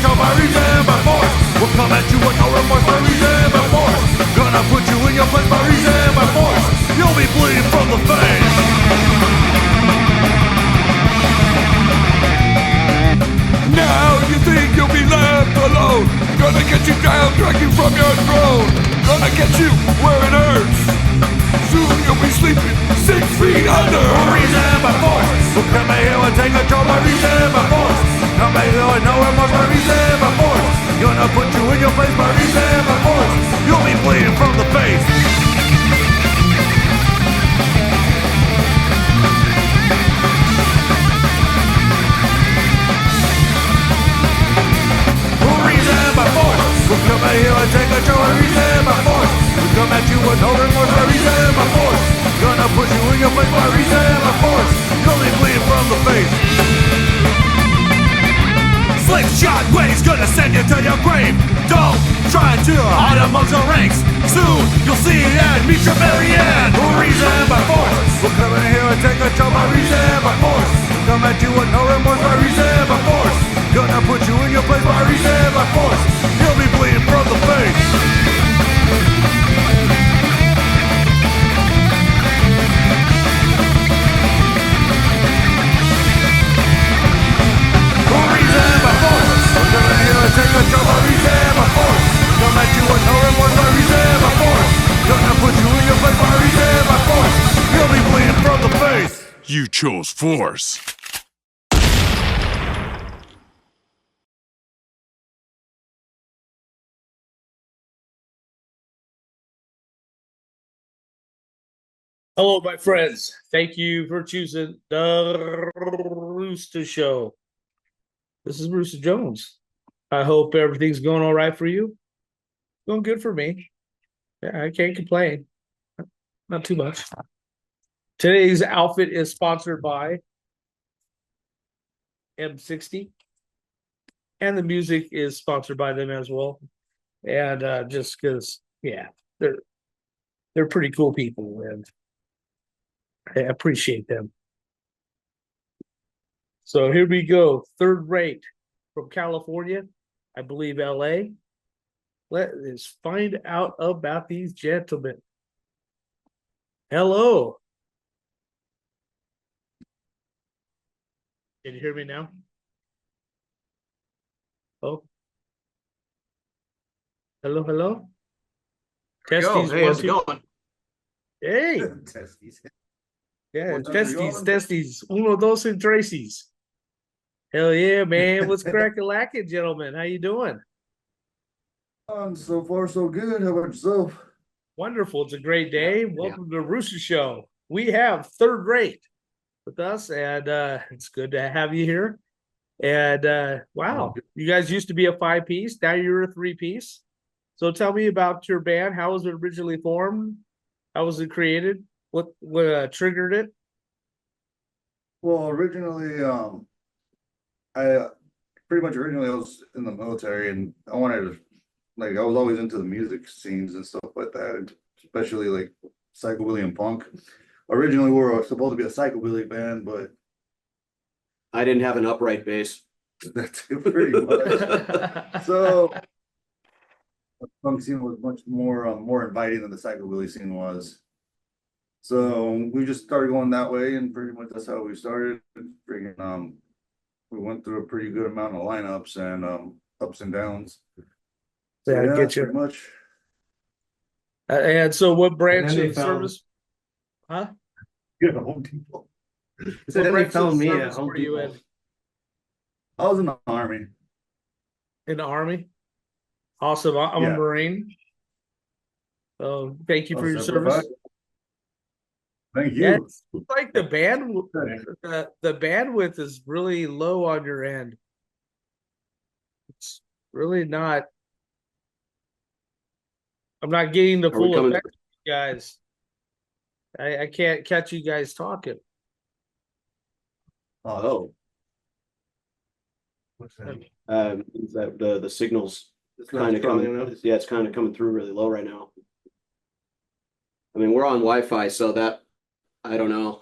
control by reason, by force. We'll come at you with no remorse by reason, by force. Gonna put you in your place by reason, by force. You'll be bleeding from the face. Now you think you'll be left alone. Gonna get you down, drag you from your throne. Gonna get you where it hurts. Soon you'll be sleeping 6 feet under. Reason by force. We'll come out here and take control by reason by force. Come out here and no remorse by reason by force. Gonna put you in your place by reason by force. You'll be bleeding from the face. Reason by force. We'll come out here and take control by reason by force. We'll come at you with no remorse by reason by force. Gonna put you in your place by reason by force. You'll be bleeding from the face. Slingshot waves gonna send you to your grave. Don't try to hide amongst the ranks. Soon you'll see and meet your very end. Reason by force. We'll come in here and take control by reason by force. We'll come at you with no remorse by reason by force. Gonna put you in your place by reason by force. You'll be bleeding from the face. Reason by force. We're coming here and take control by reason by force. Come at you with no remorse by reason by force. Gonna put you in your place by reason by force. You'll be bleeding from the face. You chose force. Hello, my friends. Thank you for choosing the Roosta Show. This is Roosta Jones. I hope everything's going all right for you. Going good for me. Yeah, I can't complain. Not too much. Today's outfit is sponsored by M60. And the music is sponsored by them as well. And just because, yeah, they're pretty cool people, and I appreciate them. So here we go. Third rate from California, I believe LA. Let's find out about these gentlemen. Hello. Can you hear me now? Oh. Hello, hello. Testes. Hey, how's it going? Hey. Testes. Yeah, testes. Uno, dos, and Tracy's. Hell yeah, man. What's cracking, gentlemen? How you doing? So far, so good. How about yourself? Wonderful. It's a great day. Welcome to the Rooster Show. We have third rate with us, and it's good to have you here. And wow, you guys used to be a 5-piece. Now you're a 3-piece. So tell me about your band. How was it originally formed? How was it created? What triggered it? Well, originally, I pretty much originally I was in the military, and I wanted to, like, I was always into the music scenes and stuff like that, and especially like psychobilly and punk. Originally, we were supposed to be a psychobilly band, but I didn't have an upright bass. that's pretty much. So the punk scene was much more inviting than the psychobilly scene was. So we just started going that way, and pretty much that's how we started. Freaking, we went through a pretty good amount of lineups and ups and downs. So, Yeah, I get you. pretty much. And so what branch And then they of found- service? Huh? Good Home Depot. So What then they branch of found me service at Home were you Depot. in? I was in the Army. In the Army? Awesome. I'm a Yeah. Marine. So thank you for your Semper service. Fi. Thank you. Yeah, it's like the bandwidth is really low on your end. It's really not. I'm not getting the Are we full coming- effect of you guys. I can't catch you guys talking. Oh, Is that the signals it's kind of coming? Yeah, it's kind of coming through really low right now. I mean, we're on Wi-Fi, so that I don't know.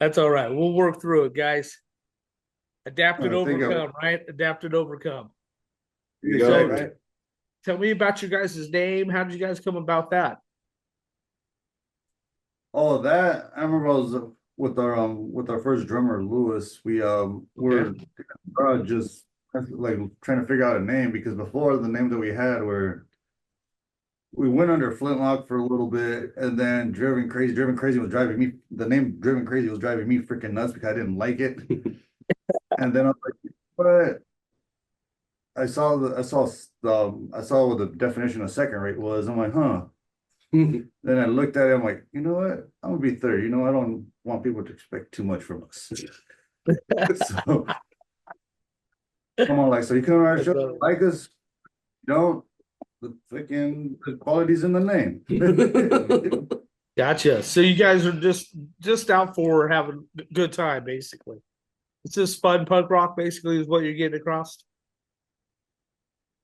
That's all right. We'll work through it, guys. Adapt and I think overcome, right? Adapt and overcome. You go, Exactly. right? Tell me about your guys' name. How did you guys come about that? All of that, I remember I was with our first drummer, Lewis. We were just like trying to figure out a name because before the name that we had were we went under Flintlock for a little bit and then Driven Crazy. Driven Crazy was driving me the name Driven Crazy was driving me freaking nuts because I didn't like it. And then I was like, but I saw what the definition of second rate was. I'm like, huh. Then I looked at it, I'm like, you know what? I'm gonna be third. You know, I don't want people to expect too much from us. So come on, like, so you come on our show, like us, you don't the quality's in the name. Gotcha. So you guys are just out for having a good time, basically. It's just fun punk rock, basically, is what you're getting across.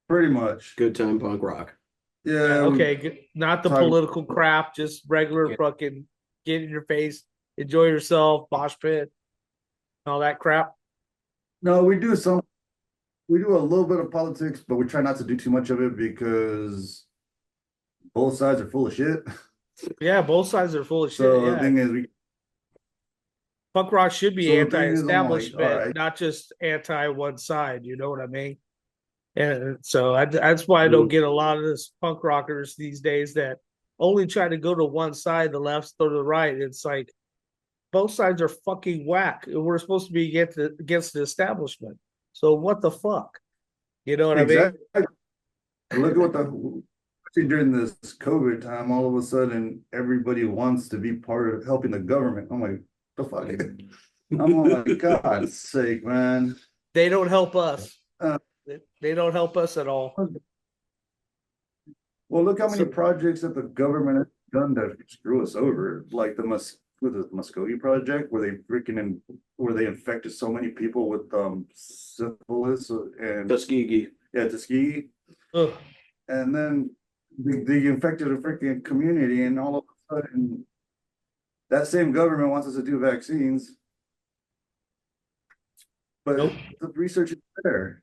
Pretty much. Good time punk rock. Yeah. Okay, good. Not the political crap, just regular fucking get in your face, enjoy yourself, mosh pit, all that crap. No, we do a little bit of politics, but we try not to do too much of it because both sides are full of shit. Yeah, both sides are full of shit. So Yeah. the thing is, Punk rock should be So the thing is, I'm like, anti-establishment, all right. not just anti one side. You know what I mean? And so that's why I don't get a lot of this punk rockers these days that only try to go to one side, the left or the right. It's like both sides are fucking whack. We're supposed to be against the establishment. So what the fuck? You know what I mean? Look at especially during this COVID time, all of a sudden everybody wants to be part of helping the government. I'm like, the fuck? I'm like, God's sake, man. They don't help us. Uh, They don't help us at all. Well, look how many projects that the government has done to screw us over, like the Muskogee project, where they infected so many people with syphilis and Tuskegee. Tuskegee, Ugh. and then they infected a freaking community, and all of a sudden, that same government wants us to do vaccines, but Nope. the research is there.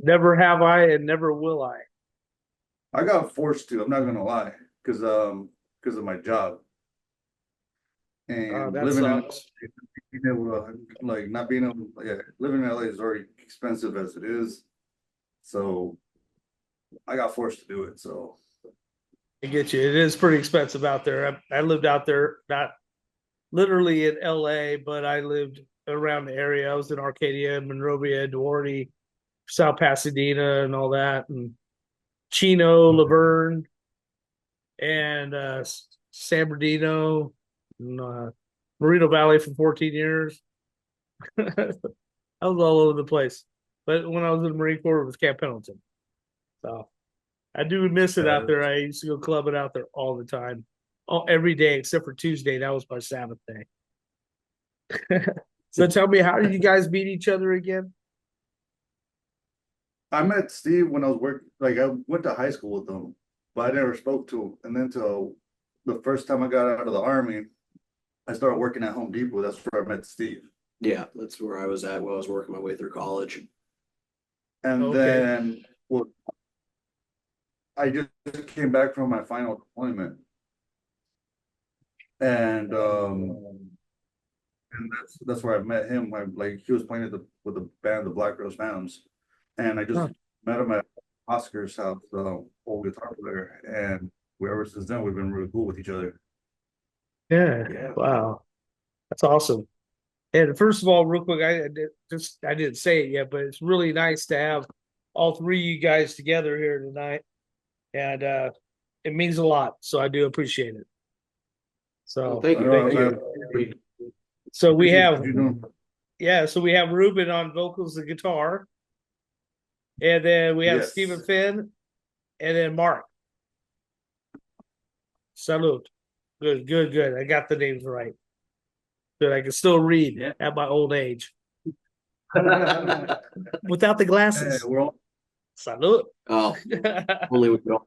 Never have I and never will I. I got forced to. I'm not gonna lie, because of my job. And That living sucks. in being able to, like, not being able, living in LA is already expensive as it is. So I got forced to do it. So I get you. It is pretty expensive out there. I lived out there, not literally in LA, but I lived around the area. I was in Arcadia, Monrovia, Duarte, South Pasadena, and all that, and Chino, Laverne, and San Bernardino, and Moreno Valley for 14 years. I was all over the place. But when I was in the Marine Corps, it was Camp Pendleton. So I do miss it out there. I used to go clubbing out there all the time. Every day except for Tuesday. That was my Sabbath day. So tell me, how did you guys meet each other again? I met Steve when I was working, like, I went to high school with him, but I never spoke to him. And then till the first time I got out of the Army, I started working at Home Depot. That's where I met Steve. Yeah, that's where I was at while I was working my way through college. And then, well, I just came back from my final deployment. And that's where I met him. He was playing with the band, the Black Rose Phantoms. And I just met him at Oscar's house, old guitar player. And ever since then, we've been really cool with each other. Yeah. Wow. That's awesome. And first of all, real quick, I didn't say it yet, but it's really nice to have all three of you guys together here tonight. And it means a lot. So I do appreciate it. So Well, thank you. So we have so we have Ruben on vocals and guitar. And then we have Stephen Finn and then Mark. Salute. Good. I got the names right. Good. I can still read at my old age. Without the glasses. Hey, we're all Salute. Oh, only with all.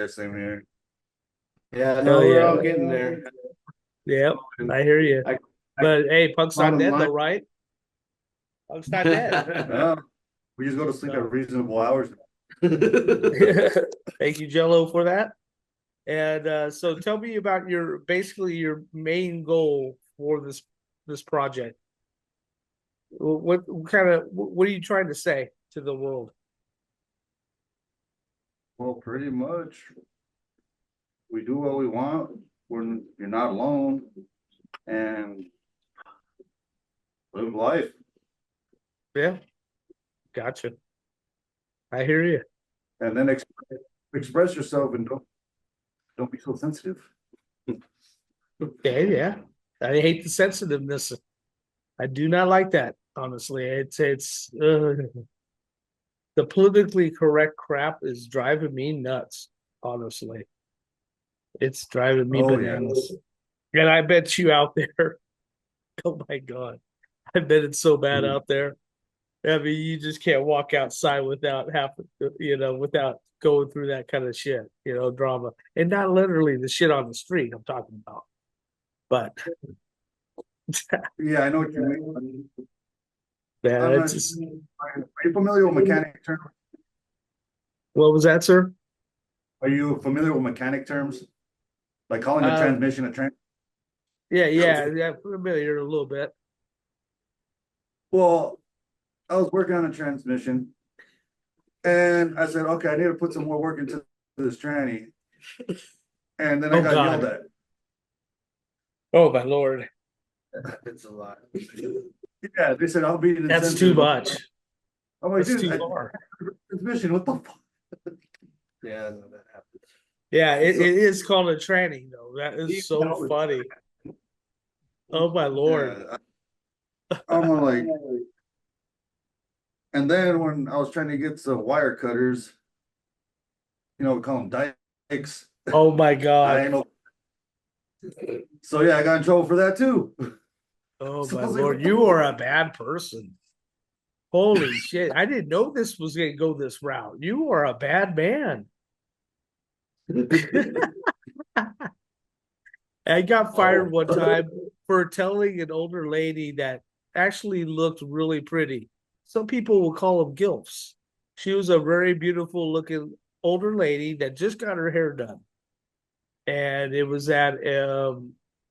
same here. Yeah, no, we're all getting there. Yep, I hear you. But hey, Punk's not Bottom dead line- though, right? Punk's not dead. Yeah, we just go to sleep at reasonable hours. Thank you, Jello, for that. And so tell me about basically your main goal for this project. What are you trying to say to the world? Well, pretty much. We do what we want when you're not alone and live life. Yeah, gotcha. I hear you. And then express yourself and don't be so sensitive. Okay, yeah. I hate the sensitiveness. I do not like that, honestly. It's the politically correct crap is driving me nuts, honestly. It's driving me bananas. Yeah. And I bet you out there, oh my God, I bet it's so bad out there. I mean, you just can't walk outside without without going through that kind of shit, drama. And not literally the shit on the street I'm talking about. But Yeah, I know what you mean. yeah, Are it's just, you familiar with mechanic terms? what was that, sir? Are you familiar with mechanic terms? Like calling a transmission a Yeah, familiar a little bit. Well, I was working on a transmission and I said, okay, I need to put some more work into this tranny. And then I got God. yelled at. Oh my Lord. It's a lot. Yeah, they said I'll be an That's incentive. too much. I'm like, That's dude, too far. transmission, what the fuck? Yeah, I know that happens. Yeah, it is called a tranny though. That is so funny. Oh my Lord. Yeah, I'm like, and then when I was trying to get some wire cutters, we call them dikes. Oh my I God. ain't know. So yeah, I got in trouble for that too. Oh So my I was like, Lord. what the You fuck? are a bad person. Holy shit. I didn't know this was gonna go this route. You are a bad man. I got fired one time for telling an older lady that actually looked really pretty. Some people will call them gilfs. She was a very beautiful looking older lady that just got her hair done. And it was at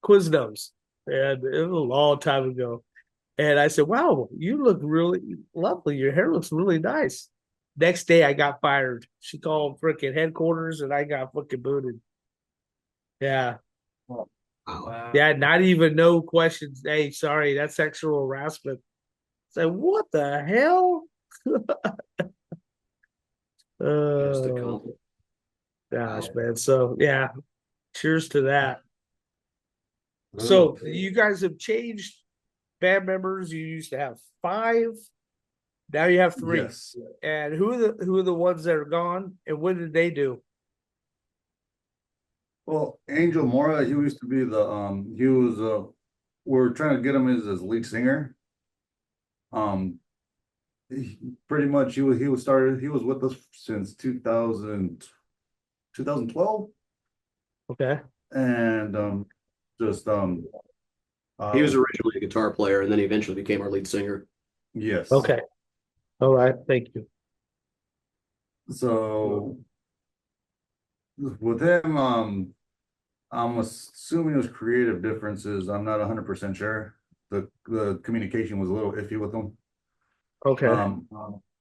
Quiznos. And it was a long time ago. And I said, wow, you look really lovely. Your hair looks really nice. Next day I got fired. She called freaking headquarters and I got fucking booted. Yeah. Wow. Yeah, not even no questions. Hey, sorry, that's sexual harassment. So what the hell? Just a Oh, compliment. gosh, Wow. man. So yeah, cheers to that. So you guys have changed band members. You used to have 5. Now you have 3. Yes. And who are the ones that are gone? And what did they do? Well, Angel Mora, he used to be he was we're trying to get him as lead singer. Pretty much he was with us since 2012. Okay. And just He was originally a guitar player and then he eventually became our lead singer. yes. Okay. All right. Thank you. So with him, I'm assuming it was creative differences. I'm not 100% sure. The communication was a little iffy with him. Okay.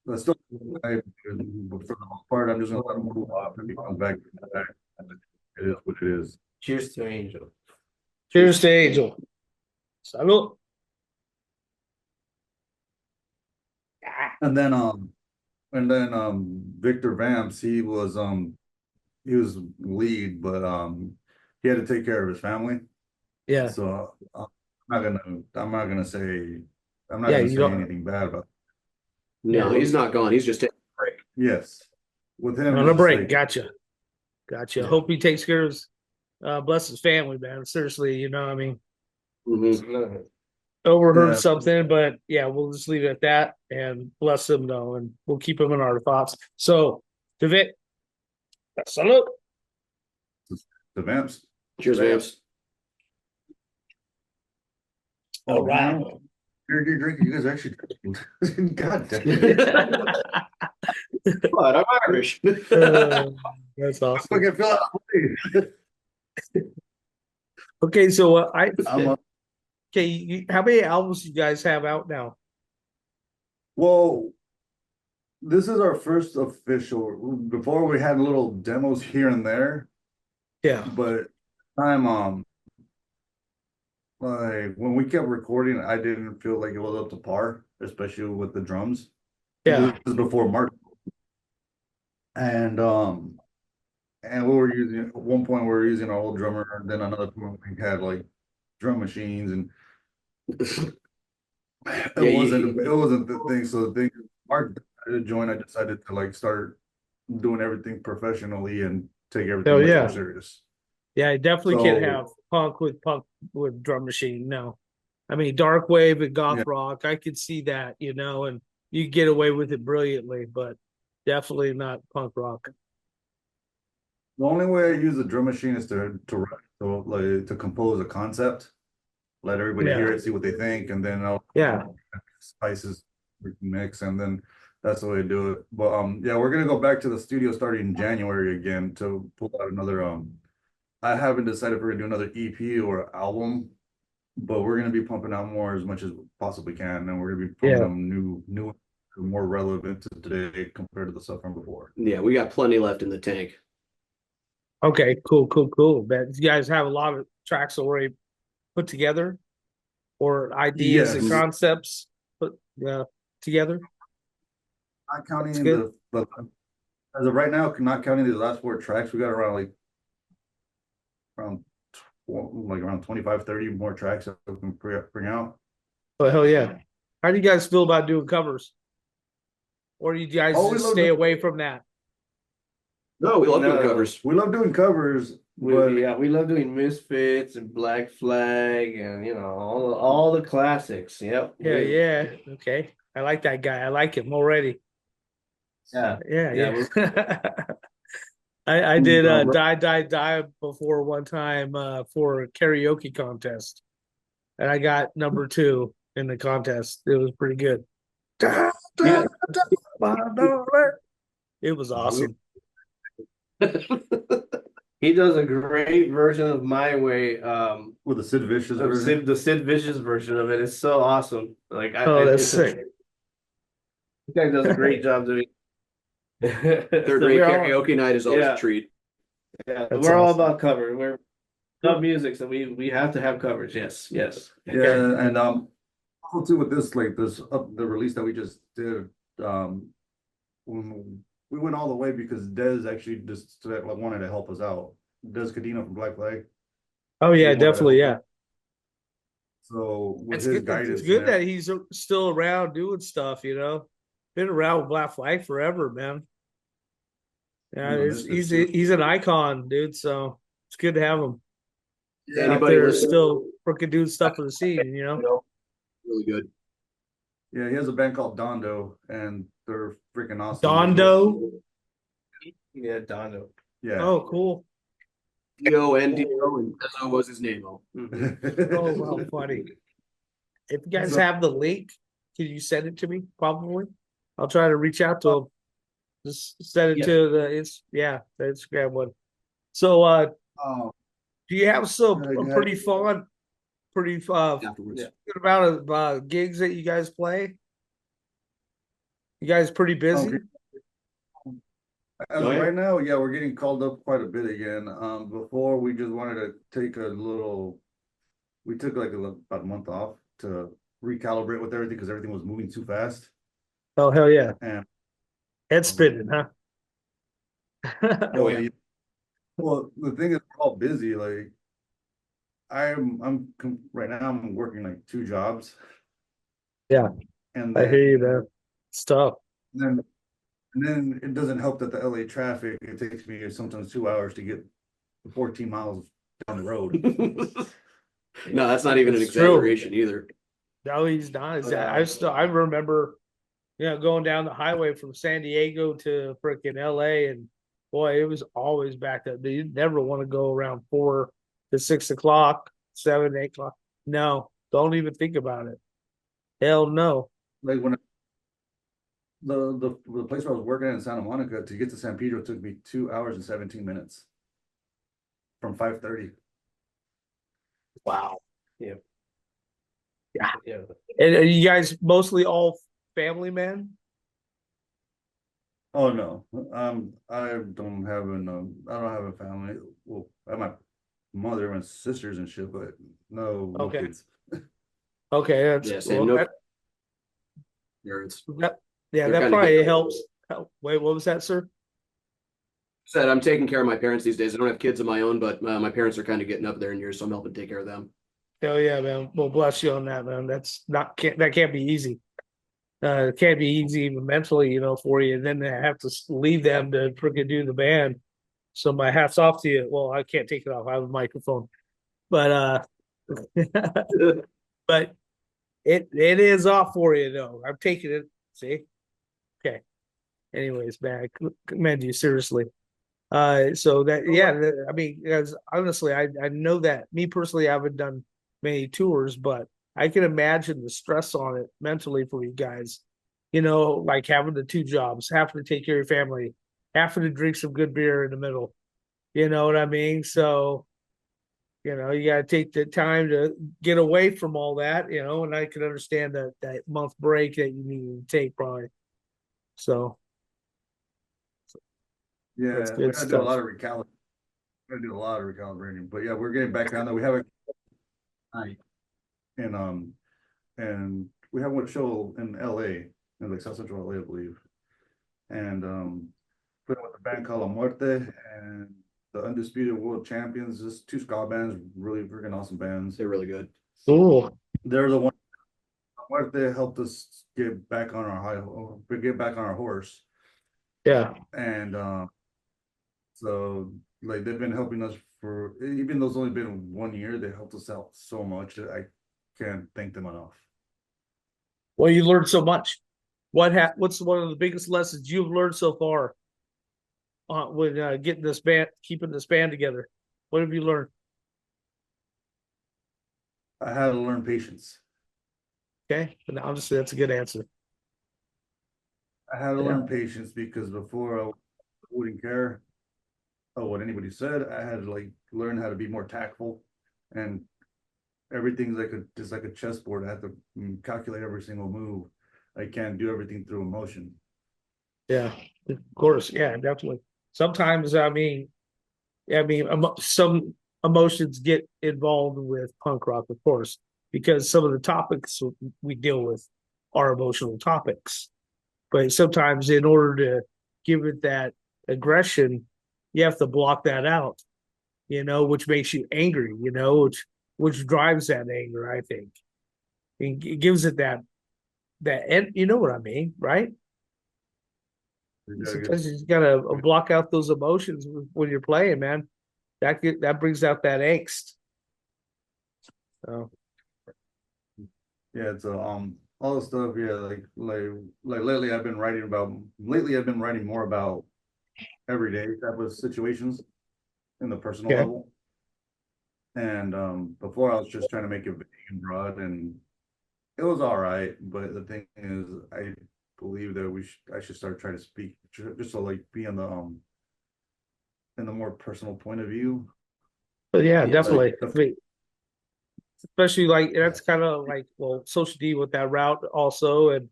But still, for the most part, I'm just gonna let him move off if he comes back. It is what it is. Cheers to Angel. Cheers to Angel. Salud. And then Victor Vamps, he was lead, but he had to take care of his family. Yeah. So I'm not gonna say Yeah, you don't- anything bad about No, he's not gone. He's just taking a break. yes. With him On it's a break. like- Gotcha. Yeah. Hope he takes care of his bless his family, man. Seriously, I mean, Mhm. overheard Yeah. something, but yeah, we'll just leave it at that and bless him though, and we'll keep him in our thoughts. So, David, salute. the Vamps. Cheers, Vamps. Oh, man. wow. You're drinking. You guys are actually drinking. God damn it. But I'm Irish. That's awesome. Fucking fill out. Okay, so I'm okay, how many albums you guys have out now? well, this is our first official. Before we had little demos here and there, Yeah, but time like when we kept recording, I didn't feel like it was up to par, especially with the drums. yeah, This is before Mark, and we were using at one point we were using our old drummer, and then another point we had like drum machines, and it wasn't the thing. So the thing Mark decided to join, I decided to like start doing everything professionally and take everything Oh, much yeah. more serious. yeah. I definitely So can't have punk with drum machine. No, I mean dark wave and goth yeah, rock. I could see that, and you get away with it brilliantly, but definitely not punk rock. the only way I use the drum machine is to compose a concept, let everybody Yeah, hear it, see what they think, and then I'll yeah. spices mix, and then that's the way to do it. But yeah, we're gonna go back to the studio starting in January again to pull out another I haven't decided if we're gonna do another EP or album, but we're gonna be pumping out more as much as we possibly can, and we're gonna be pumping Yeah. them new, more relevant to today compared to the stuff from before. Yeah, we got plenty left in the tank. Okay, cool. But you guys have a lot of tracks already put together, or ideas and Yes, concepts put together. not That's counting good. the as of right now, not counting these last four tracks, we got around around 25, 30 more tracks that we can bring out. Oh hell yeah! How do you guys feel about doing covers, or do you guys Oh, just stay away from that? No, we love doing No. covers. We love doing covers, but We love doing Misfits and Black Flag and all the classics. Yep. Yeah. Okay, I like that guy. I like him already. Yeah. Yeah. I Mm, did bro. die before one time for a karaoke contest, and I got number 2 in the contest. It was pretty good. Yeah. It was awesome. He does a great version of My Way. With the Sid Vicious version. The Sid Vicious version of it is so awesome. Like Oh, that's sick. This guy does a great job doing. Third So rate we're all- karaoke night is always Yeah. a treat. Yeah, That's we're all awesome. about cover. We're love music, so we have to have covers. Yes. Yeah, and also too with this the release that we just did, when we went all the way because Dez actually just wanted to help us out. Dez Cadena from Black Flag. Oh yeah, He wanted to definitely. help Yeah, us. So with it's his good. guidance, It's good and that he's still around doing stuff. Been around with Black Flag forever, man. Yeah, he's an icon, dude. So it's good to have him yeah, out Anybody there listen? still freaking doing stuff for the scene. Really good. yeah, he has a band called Dondo, and they're freaking awesome. Dondo. Yeah, Dondo. Yeah. Oh, cool. Dondo, and Ezzo was his name. Oh, well, funny. If you guys have the link, can you send it to me? Probably. I'll try to reach out to him. Just send it Yeah. to the Instagram one. So, Oh, do you have some Yeah. pretty Afterwards. Yeah. good amount of gigs that you guys play? You guys pretty busy? Okay. As Oh, of yeah. right now, yeah, we're getting called up quite a bit again. Before we just wanted to take we took about a month off to recalibrate with everything because everything was moving too fast. Oh hell yeah! And Head spinning, huh? Oh, yeah. well, the thing is, we're all busy. Like, right now, I'm working like 2 jobs. Yeah, And I then, hear you, man. It's tough. then, and then it doesn't help that the LA traffic, it takes me sometimes 2 hours to get 14 miles down the road. No, that's not even an It's true. exaggeration either. No, he's not. I remember, going down the highway from San Diego to freaking LA, and boy, it was always backed up. You never want to go around 4 to 6 o'clock, 7, 8 o'clock. No, Don't even think about it. Hell no. Like when the place where I was working in Santa Monica to get to San Pedro took me 2 hours and 17 minutes from 5:30. Wow. Yeah. Yeah. Yeah. And are you guys mostly all family men? Oh no, I don't have a family. Well, I have my mother and sisters and shit, but no Okay. kids. Okay, that's Yeah, same. well, No parents. yeah, They're that kinda probably getting- helps. Oh, wait, what was that, sir? Said I'm taking care of my parents these days. I don't have kids of my own, but my parents are kind of getting up there in years, so I'm helping take care of them. Hell yeah, man. Well, bless you on that, man. That can't be easy. It can't be easy even mentally, for you. And then to have to leave them to freaking do the band. So my hat's off to you. Well, I can't take it off. I have a microphone, but but it is off for you though. I'm taking it. See, okay. Anyways, man, I commend you seriously. So that yeah, I mean, because honestly, I know that me personally, I haven't done many tours, but I can imagine the stress on it mentally for you guys. Like having the two jobs, having to take care of your family, having to drink some good beer in the middle. You know what I mean? So, you got to take the time to get away from all that, and I can understand that month break that you need to take probably. So Yeah, that's we good gotta do a stuff. lot of recalibrating. We're gonna do a lot of recalibrating, but yeah, we're getting back down there. We have a night and we have one show in LA, in like South Central LA, I believe. And put with a band called La Muerte and the Undisputed World Champions, just two ska bands, really freaking awesome bands. They're really good. Cool. They're the one La Muerte helped us get back on our horse. Yeah. And so like they've been helping us for, even though it's only been 1 year, they helped us out so much that I can't thank them enough. Well, you learned so much. What's one of the biggest lessons you've learned so far when keeping this band together? What have you learned? I had to learn patience. Okay, and obviously that's a good answer. I had to Yeah. learn patience because before I wouldn't care what anybody said. I had to like learn how to be more tactful, and everything's just like a chessboard. I have to calculate every single move. I can't do everything through emotion. Yeah, of course. Yeah, definitely. Sometimes, some emotions get involved with punk rock, of course, because some of the topics we deal with are emotional topics. But sometimes, in order to give it that aggression, you have to block that out, which makes you angry, which drives that anger, I think. It gives it and you know what I mean, right? Sometimes you just gotta block out those emotions when you're playing, man. That brings out that angst. So Yeah, it's all the stuff. Yeah, like lately I've been writing more about everyday type of situations in the personal okay. level. And before I was just trying to make it big and broad, and it was all right. But the thing is, I believe that I should start trying to speak just to like be on the in the more personal point of view. But yeah, Yeah, definitely. Like I mean, especially like that's kind of like Social D with that route also and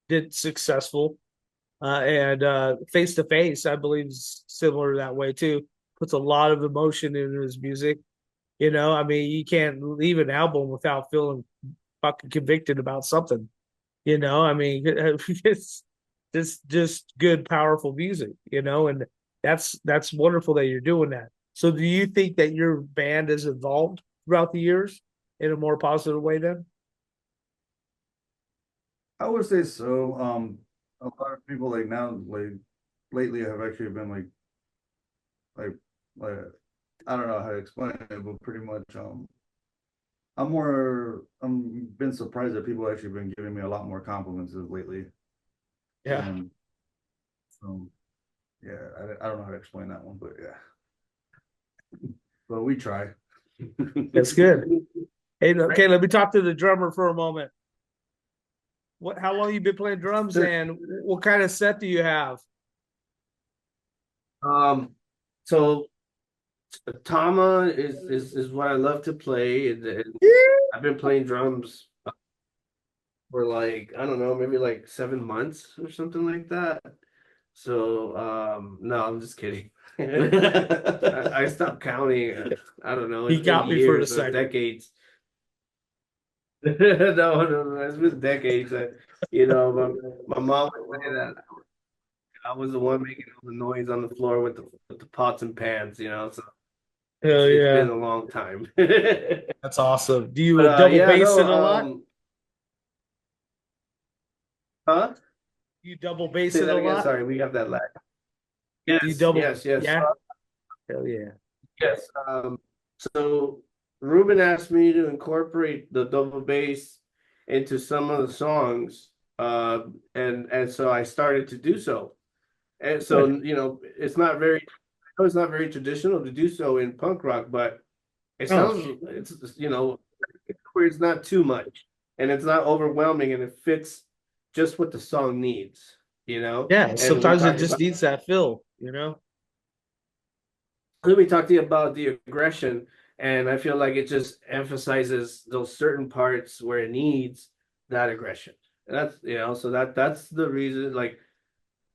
did successful. And Face to Face, I believe, is similar that way too. Puts a lot of emotion into his music. I mean, you can't leave an album without feeling fucking convicted about something. I mean, it's just good, powerful music. And that's wonderful that you're doing that. So, do you think that your band has evolved throughout the years in a more positive way? Then, I would say so. A lot of people like now, like lately, have actually been like, like I don't know how to explain it, but pretty much, I'm been surprised that people actually been giving me a lot more compliments lately. yeah, And so, yeah, I don't know how to explain that one, but yeah, but we try. that's good. Hey, okay, let me talk to the drummer for a moment. How long you been playing drums, and what kind of set do you have? So Tama is what I love to play. I've been playing drums for like, I don't know, maybe like 7 months or something like that. So no, I'm just kidding. I stopped counting. I don't know. He It's been got me for a years, second. decades. No, it's been decades. My mom would say that I was the one making all the noise on the floor with the pots and pans. So Hell it's yeah, been a long time. But that's awesome. Do you double yeah, bass it no, a lot? huh? You double bass Say it that a again. lot? Sorry, we got that lag. Do you Yes, double? yes, yes. Yeah. Hell yeah. Yes. So Ruben asked me to incorporate the double bass into some of the songs, and so I started to do so. And so, it's not very traditional to do so in punk rock, but Oh, it's where it's not too much and it's not overwhelming and it fits just what the song needs. yeah. And we Sometimes it talked just about needs that fill. let me talk to you about the aggression, and I feel like it just emphasizes those certain parts where it needs that aggression. And so that's the reason, like,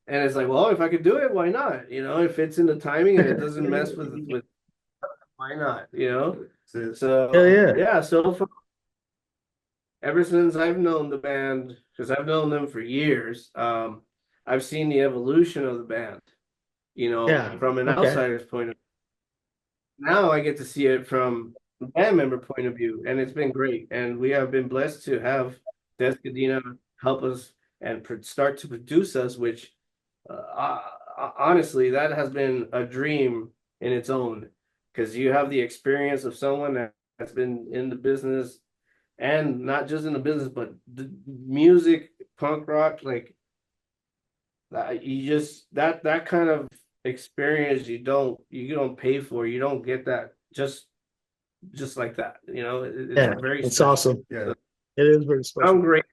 and it's like, well, if I could do it, why not? It fits in the timing and it doesn't mess with why not? Hell So yeah. yeah, ever since I've known the band, because I've known them for years, I've seen the evolution of the band, Yeah. from an Okay. outsider's point of view. Now I get to see it from a band member point of view, and it's been great. And we have been blessed to have Cadena help us and start to produce us, which honestly, that has been a dream in its own, because you have the experience of someone that's been in the business, and not just in the business, but the music, punk rock, like that. You just that kind of experience you don't pay for. You don't get that just like that. It's Yeah. very It's special. awesome. Yeah, It is very I'm special. great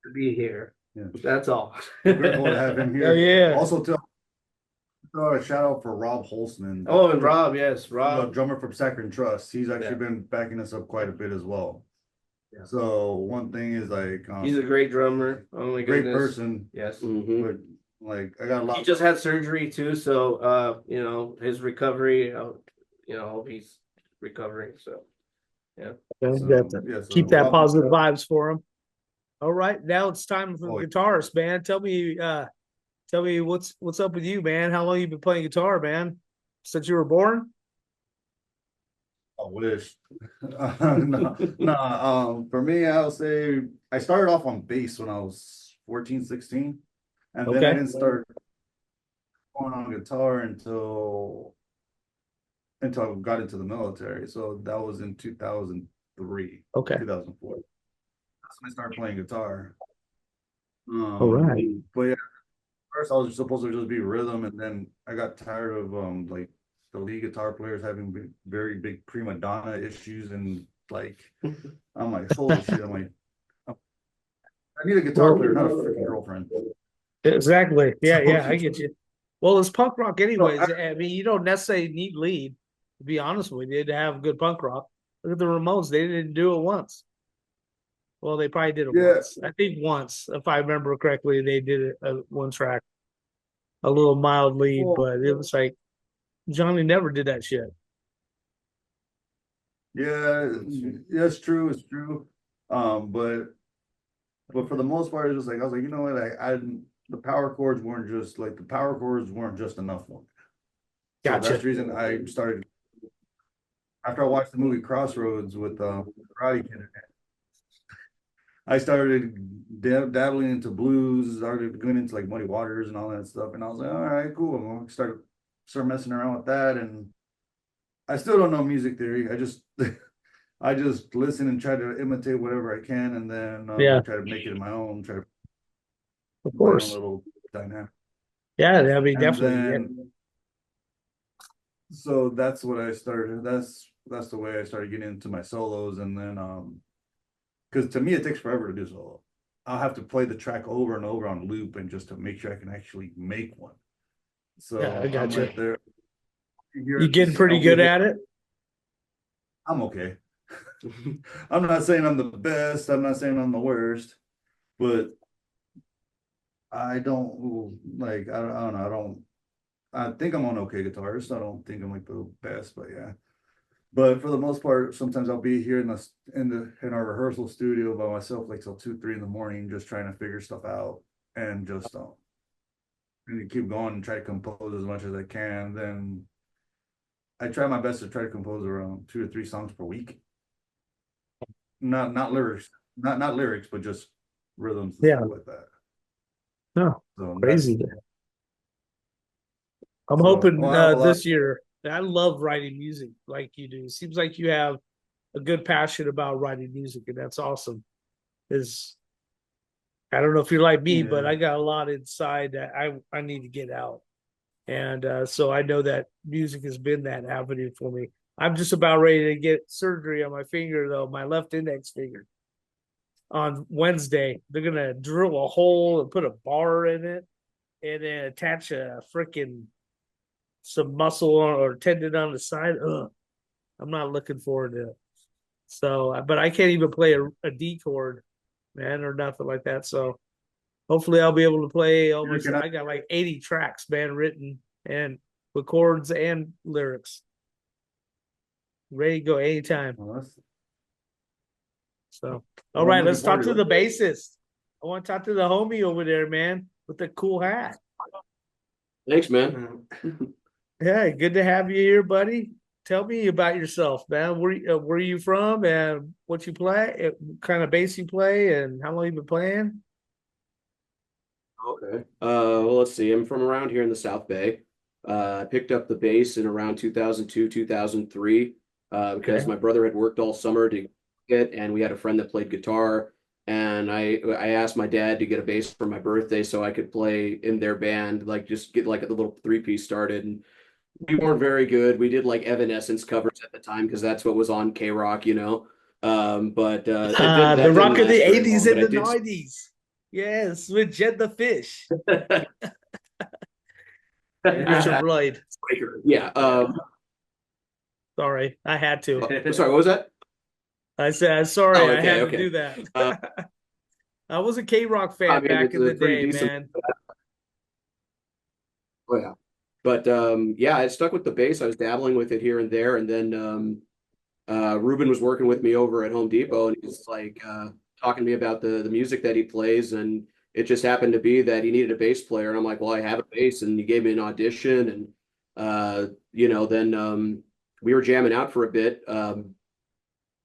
to be here. yeah. That's all. Grateful to have him Hell here. yeah. Also, throw a shout out for Rob Holzman. Oh, and Rob, yes, The Rob. drummer from Saccharine Trust. He's actually Yeah. been backing us up quite a bit as well. Yeah. So one thing is like, He's a great drummer. Oh my great goodness. person, Yes. Mhm. but like I got a He lot. just had surgery too, so his recovery, he's recovering. So yeah. Okay, So, got to yeah, so keep that Rob- positive vibes for him. All right, now it's time for Oh, the guitarist, man. Tell me what's up with you, man. How long you been playing guitar, man? Since you were born? I wish. No, for me, I'll say I started off on bass when I was 14, 16. And then I Okay. didn't start going on guitar until I got into the military. So that was in 2003, Okay. 2004. That's when I started playing guitar. All right. But yeah, first I was supposed to just be rhythm, and then I got tired of like the lead guitar players having very big prima donna issues, and like I'm like, holy shit, I'm like, I need a guitar player, not a freaking girlfriend. Exactly. Yeah, I get you. Well, it's punk rock anyways. So, I mean, you don't necessarily need lead, to be honest with you, to have good punk rock. Look at the Ramones, they didn't do it once. Well, they probably did it Yeah. once. I think once, if I remember correctly, they did it one track, a little mild lead, Well, but it was like Johnny never did that shit. yeah, it's true, it's true. But for the most part, it's just like I was like, you know what, the power chords weren't just enough for me. So Gotcha. that's the reason I started after I watched the movie Crossroads with Karate Kid. I started dabbling into blues, started going into like Muddy Waters and all that stuff, and I was like, all right, cool. I'm gonna start messing around with that, and I still don't know music theory. I just listen and try to imitate whatever I can, and then Yeah. try to make it my own. Try to Of my own course. little dynamic. Yeah, I mean, And definitely. then, so that's what I started. That's that's the way I started getting into my solos. And then because to me it takes forever to do solo. I'll have to play the track over and over on loop and just to make sure I can actually make one. So Yeah, I I'm got you. right there. You getting pretty good at it? I'm okay. I'm not saying I'm the best. I'm not saying I'm the worst, but I don't like. I don't know. I think I'm an okay guitarist. I don't think I'm like the best, but yeah. But for the most part, sometimes I'll be here in our rehearsal studio by myself, like till 2, 3 in the morning, just trying to figure stuff out and just and keep going and try to compose as much as I can. Then I try my best to try to compose around 2 to 3 songs per week. Not lyrics, not lyrics, but just rhythms and Yeah. stuff like that. No, So crazy. I'm So, hoping well, I have a lot- this year. I love writing music like you do. Seems like you have a good passion about writing music, and that's awesome. Is I don't know if you're like me, but Yeah. I got a lot inside that I need to get out, and so I know that music has been that avenue for me. I'm just about ready to get surgery on my finger, though, my left index finger. On Wednesday, they're gonna drill a hole and put a bar in it, and then attach a freaking some muscle or tendon on the side. Ugh, I'm not looking forward to it. So, but I can't even play a D chord, man, or nothing like that. So hopefully I'll be able to play almost. I got like 80 tracks, man, written and with chords and lyrics, ready to go anytime. Well, So, well, all I'm right, looking let's talk to forward the bassist. I want to talk to the homie over there, man, with the cool hat. Thanks, man. Yeah, good to have you here, buddy. Tell me about yourself, man. Where are you from, and what you play, what kind of bass you play, and how long you been playing? Okay. Well, let's see. I'm from around here in the South Bay. I picked up the bass in around 2002, 2003, because Okay. my brother had worked all summer to get, and we had a friend that played guitar. And I asked my dad to get a bass for my birthday so I could play in their band, like just get like a little three-piece started. And we weren't very good. We did like Evanescence covers at the time because that's what was on K-Rock, you know. But that The didn't rock of the last very 80s long. But and I the did. 90s. Yes, with Jed the Fish. Yeah. Richard Lloyd. Yeah. Sorry, I had to. Sorry, what was that? I said, sorry, Oh, I okay, had to okay. do that. I was a K-Rock I fan mean, back it's in a the pretty day, decent. man. Oh yeah, but yeah, I stuck with the bass. I was dabbling with it here and there, and then Ruben was working with me over at Home Depot, and he's like talking to me about the music that he plays, and it just happened to be that he needed a bass player, and I'm like, well, I have a bass, and he gave me an audition, and then we were jamming out for a bit.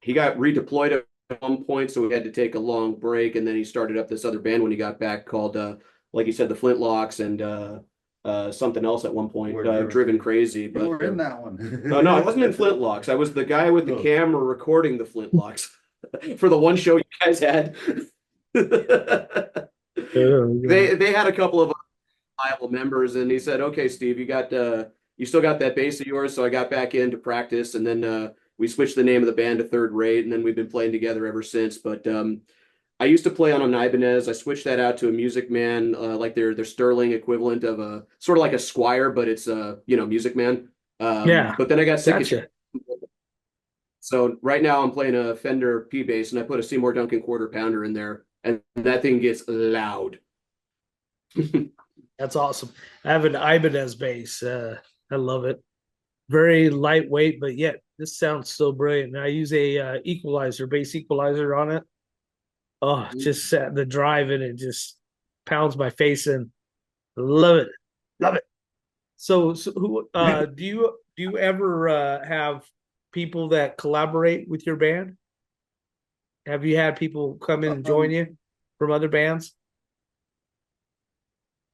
He got redeployed at one point, so we had to take a long break, and then he started up this other band when he got back called, like you said, the Flintlocks and something else at one point, Driven Crazy. You But were in that one. no, I wasn't in Flintlocks. I was the guy with the No. camera recording the Flintlocks for the one show you guys had. They had a couple of viable members, and he said, "Okay, Steve, you still got that bass of yours." So I got back in to practice, and then we switched the name of the band to Third Rate, and then we've been playing together ever since. But I used to play on an Ibanez. I switched that out to a Music Man, like their Sterling equivalent of a sort of like a Squire, but it's a Music Man. Yeah, But then I got sick of gotcha. so right now I'm playing a Fender P bass, and I put a Seymour Duncan quarter pounder in there, and that thing gets loud. That's awesome. I have an Ibanez bass. I love it. Very lightweight, but yet this sounds so brilliant. And I use a equalizer, bass equalizer on it. Oh, just the drive in it just pounds my face in. Love it, love it. So who do you ever have people that collaborate with your band? Have you had people come in and join you from other bands?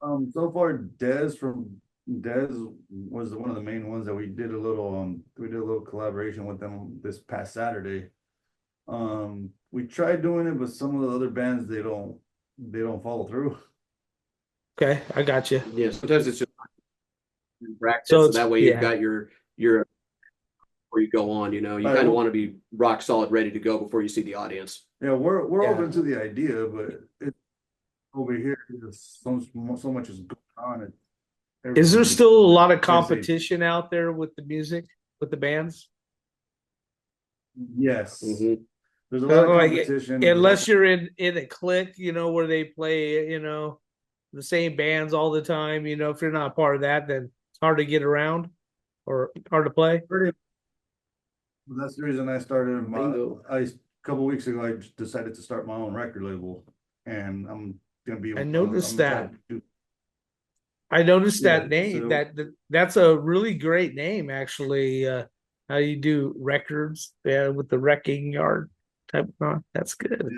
So far, Dez was one of the main ones that we did a little collaboration with them this past Saturday. We tried doing it, but some of the other bands they don't follow through. Okay, I got you. Yeah, sometimes it's just practice, So so it's that way you've got your before you go on. You know, you Right. kind of want to be rock solid, ready to go before you see the audience. Yeah, we're Yeah. open to the idea, but it over here, there's so much is going on. Is there still a lot of Like I say- competition out there with the music, with the bands? Yes, Mhm. there's a lot of Like, competition. unless you're in a clique, you know, where they play, you know, the same bands all the time. You know, if you're not part of that, then it's hard to get around or hard to play. Pretty. That's the reason I started Bingo. a couple weeks ago. I just decided to start my own record label, and I'm gonna be. I noticed I'm that. trying to do- I noticed Yeah, that name. so- That's a really great name, actually. How you do records, with the wrecking yard type. That's good.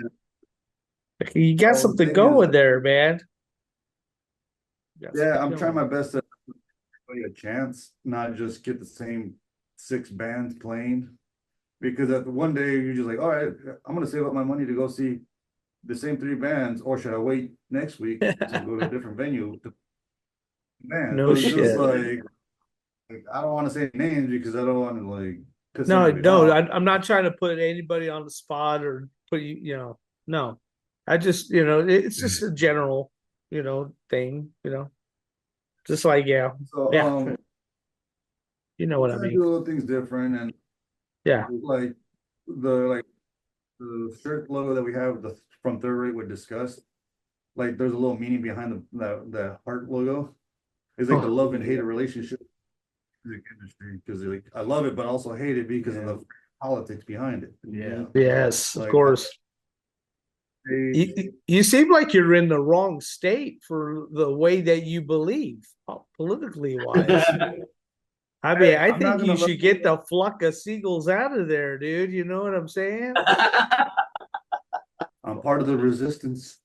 You got Oh, something thing going is- there, man. You got Yeah, something I'm trying going. my best to give everybody a chance, not just get the same 6 bands playing. Because at one day you're just like, all right, I'm gonna save up my money to go see the same 3 bands, or should I wait next week to go to a different venue? Man, No but it's shit. just like I don't want to say names because I don't want to like piss No, anybody no, off. I'm not trying to put anybody on the spot or put you, you know, no. I just, you know, it's just a general, you know, thing, you know. Just like, yeah, So yeah. You know what I trying to mean. do little things different, and Yeah. like the shirt logo that we have from Third Rate would discuss. Like there's a little meaning behind the heart logo. It's like the love and hate relationship in the music industry, because like I love it but also hate it because of the politics behind it. Yeah. Yes, of Like, course. They- You seem like you're in the wrong state for the way that you believe, politically wise. I mean, Hey, I I'm not think you gonna should get the flock of seagulls out of there, dude. You know what I'm saying? I'm part of the resistance.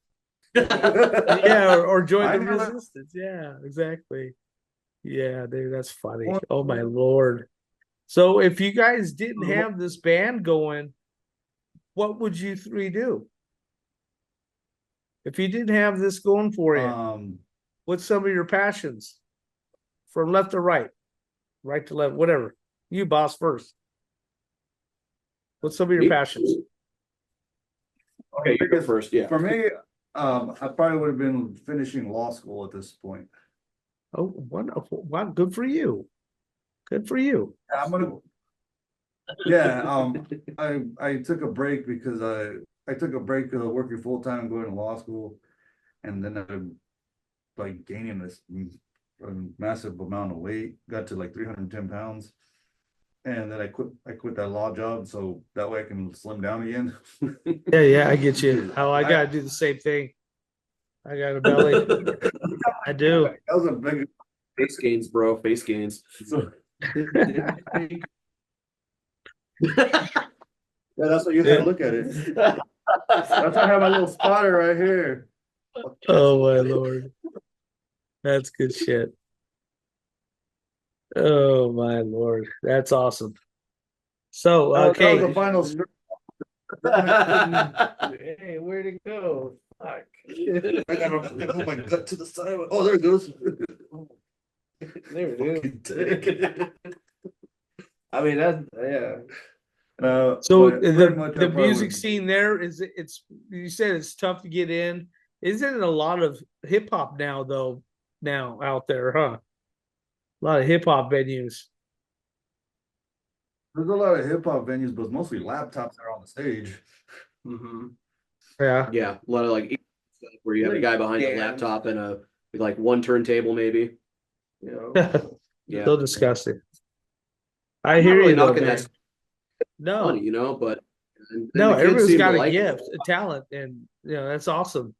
Yeah, or join I the never- resistance. Yeah, exactly. Yeah, dude, that's funny. Well- Oh my lord. So if you guys didn't Uh-huh. have this band going, what would you 3 do? If you didn't have this going for you, what's some of your passions? From left to right, right to left, whatever. You boss first. What's some of your Me? passions? Okay, you go first. Yeah. For me, I probably would have been finishing law school at this point. Oh, wonderful. Wow, good for you. Good for you. I'm gonna. Yeah, I took a break because I took a break working full time, going to law school, and then I'm like gaining this massive amount of weight, got to like 310 pounds, and then I quit that law job so that way I can slim down again. Yeah, I get you. How I gotta do the same thing. I got a belly. I do. That was a big. Face gains, bro. Face gains. So, yeah, that's what you had to look at it. That's why I have my little spotter right here. Oh my lord. That's good shit. Oh my lord. That's awesome. So That was okay. the final script. Hey, where'd it go? Fuck. I gotta put my gut to the side. Oh, there it goes. There it is. I mean, that's, yeah. So But pretty much I the probably music would- scene there it's you said it's tough to get in. Isn't a lot of hip hop now though now out there, huh? A lot of hip hop venues. There's a lot of hip hop venues, but it's mostly laptops that are on the stage. Mm-hmm. Yeah. Yeah, a lot of like stuff where you have a guy behind a Yeah. laptop and a with like one turntable maybe. You know, Yeah. So disgusting. I I'm not hear really you though, knocking man. that No, funny, you know, but and no, the kids everyone's seem to got a like it. gift, a talent, and you know that's awesome.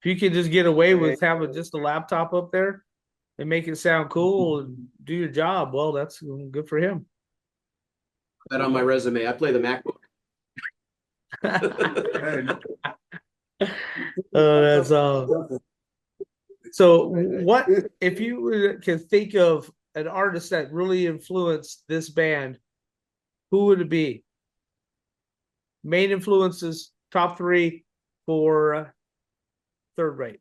If you can just get away with having just a laptop up there and make it sound cool and do your job, well, that's good for him. That on my resume. I play the MacBook. Hey, Oh, that's all. So, what if you can think of an artist that really influenced this band? Who would it be? Main influences, top 3 for Third Rate.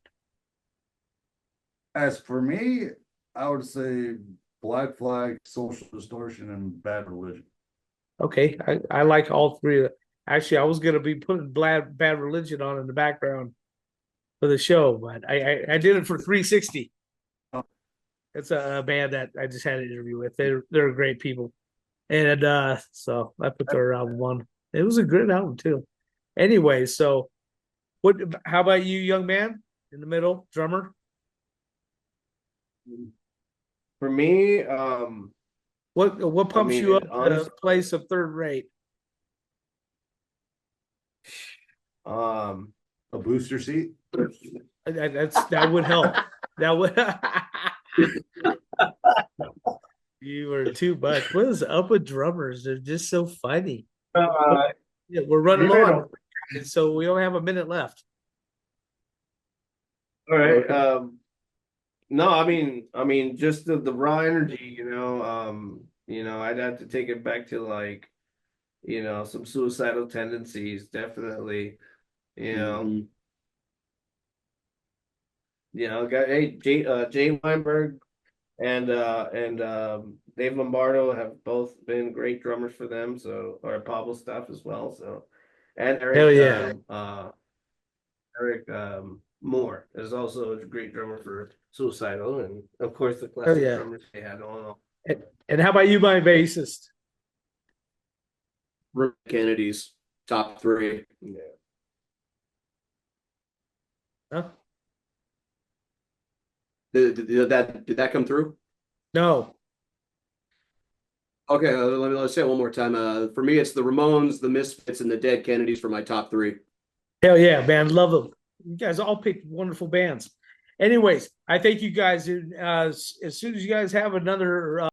as for me, I would say Black Flag, Social Distortion, and Bad Religion. Okay, I like all three of them. Actually, I was gonna be putting Bad Religion on in the background for the show, but I did it for 360. Oh. It's a band that I just had an interview with. They're great people, and so I put their album on. It was a good album too. Anyway, so what? How about you, young man in the middle, drummer? For me, What pumps mean, you up honestly- to place of third rate? um, A booster seat. That would help. That would. You were too much. What is up with drummers? They're just so funny. Yeah, we're running you low, and so we only have a minute left. all right. Okay. No, I mean, just the raw energy, I'd have to take it back to like, some suicidal tendencies, definitely. Mhm. Jay Weinberg and Dave Lombardo have both been great drummers for them, so or Pablo stuff as well. So and Eric Hell yeah. Eric Moore is also a great drummer for Suicidal, and of course the classic yeah. drummers they had on. And how about you, my bassist? Kennedy's top 3. Yeah. Huh? Did that come through? No. Okay, let's say it one more time. For me, it's the Ramones, the Misfits, and the Dead Kennedys for my top 3. Hell yeah, man. Love them. You guys all picked wonderful bands. Anyways, I think you guys, as soon as you guys have another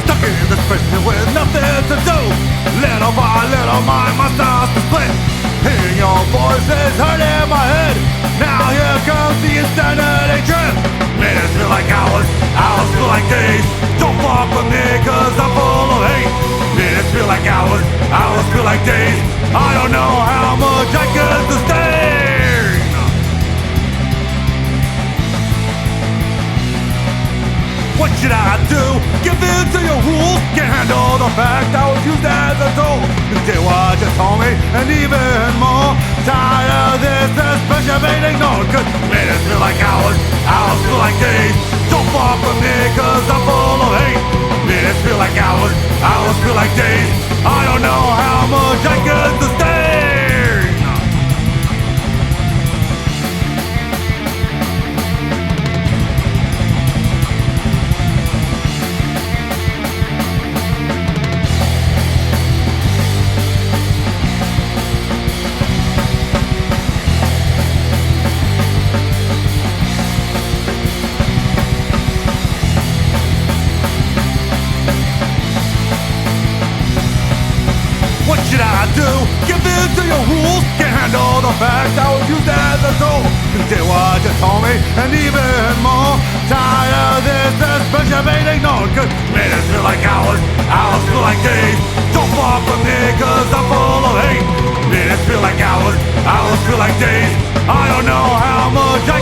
Stuck in this prison with nothing to do. Little by little, my mind starts to split. Hearing your voices hurting my head. Now here comes the insanity trip. Minutes feel like hours feel like days. Don't fuck with me cause I'm full of hate. Minutes feel like hours feel like days. I don't know how much I can sustain. What should I do? Give in to your rules? Can't handle the fact I was used as a tool. You did what you told me, and even more. Tired of this suspicion being ignored. Cause minutes feel like hours feel like days. Don't fuck with me cause I'm full of hate. Minutes feel like hours feel like days. I don't know how much I can sustain. What should I do? Give in to your rules? Can't handle the fact I was used as a tool. You did what you told me, and even more. Tired of this suspicion being ignored. Cause minutes feel like hours feel like days. Don't fuck with me cause I'm full of hate. Minutes feel like hours feel like days. I don't know how much I